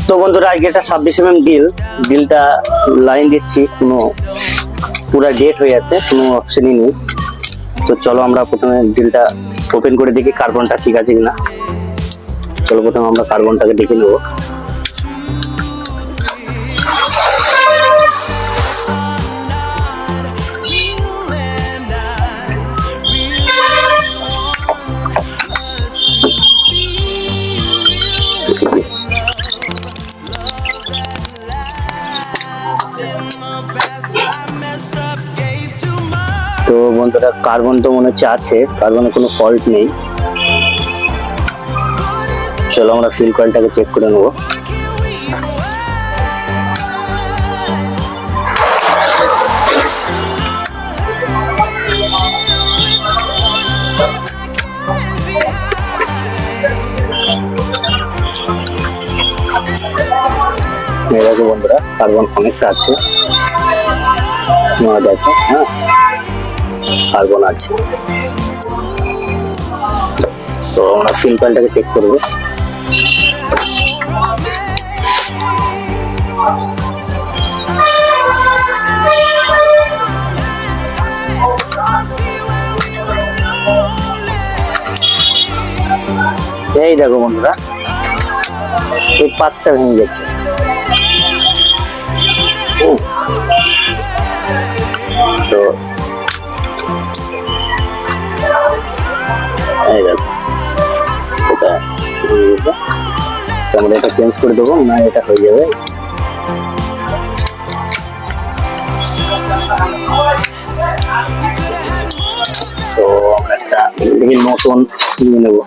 তো বন্ধুরা আজকে একটা 26 ডিলটা লাইন দিচ্ছি, কোনো পুরা ডেট হয়ে যাচ্ছে, কোনো অপশনই নেই। তো চলো আমরা প্রথমে ডিলটা ওপেন করে দেখি কার্বনটা ঠিক আছে কিনা। চলো প্রথমে আমরা কার্বনটাকে দেখে নেবো। তো বন্ধুরা কার্বন তো মনে হচ্ছে আছে, কার্বনে কোনো ফল্ট নেই। চলো আমরা ফিল কয়েলটাকে চেক করে নেবো। দেখো বন্ধুরা কার্বন অনেকটা আছে, দেখো হ্যাঁ কার্বন আছে। তো আমরা ফিল কয়েলটাকে চেক করবো। এই দেখো বন্ধুরা এই পাতটা ভেঙে গেছে। তো এই দেখো এটা আমরা এটা চেঞ্জ করে দেবো, না এটা হয়ে যাবে। তো আমরা একটা নতুন নিয়ে নেবো।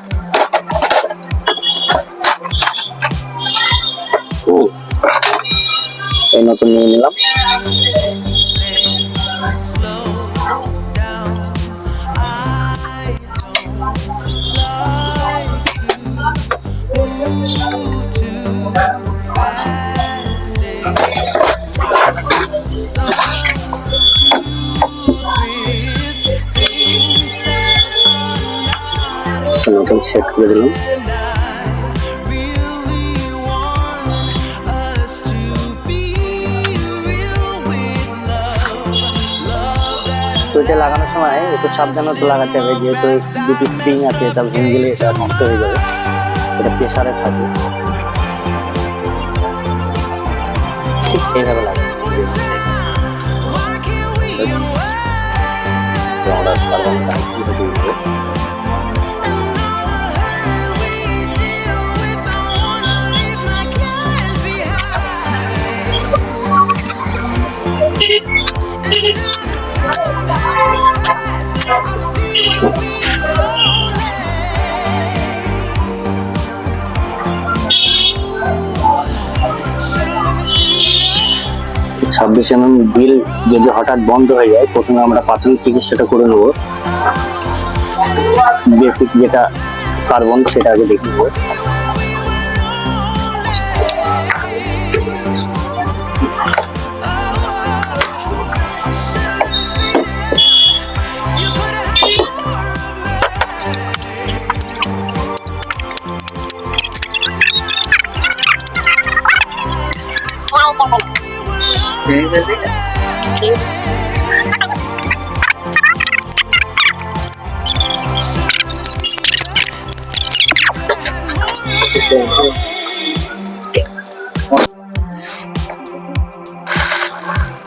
এই নতুন নিয়ে নিলাম। নতুন সেট করে দিলাম। এটা লাগানোর সময় একটু সাবধানতা লাগাতে হবে, যেহেতু দুটি স্প্রিং আছে, এটা ভেঙে গেলে এটা নষ্ট হয়ে যাবে। এটা প্রেসারে থাকে, ঠিক এইভাবে লাগে। আমরা কার্বন কানেকশন করে দিব। বিল যদি হঠাৎ বন্ধ হয়ে যায়, প্রথমে আমরা প্রাথমিক চিকিৎসাটা করে নেবো। বেসিক যেটা কার্বন সেটা আগে দেখে নেবো।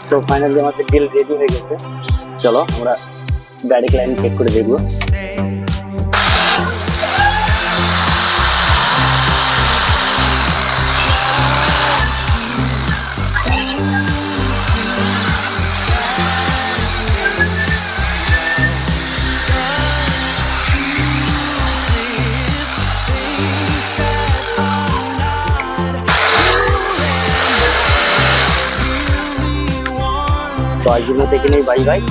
তো ফাইনালি আমাদের ডিল রেডি হয়ে গেছে। চলো আমরা ডাইরেক্ট লাইন চেক করে দেখবো। তো আজকের মতো এখানেই বাই বাই।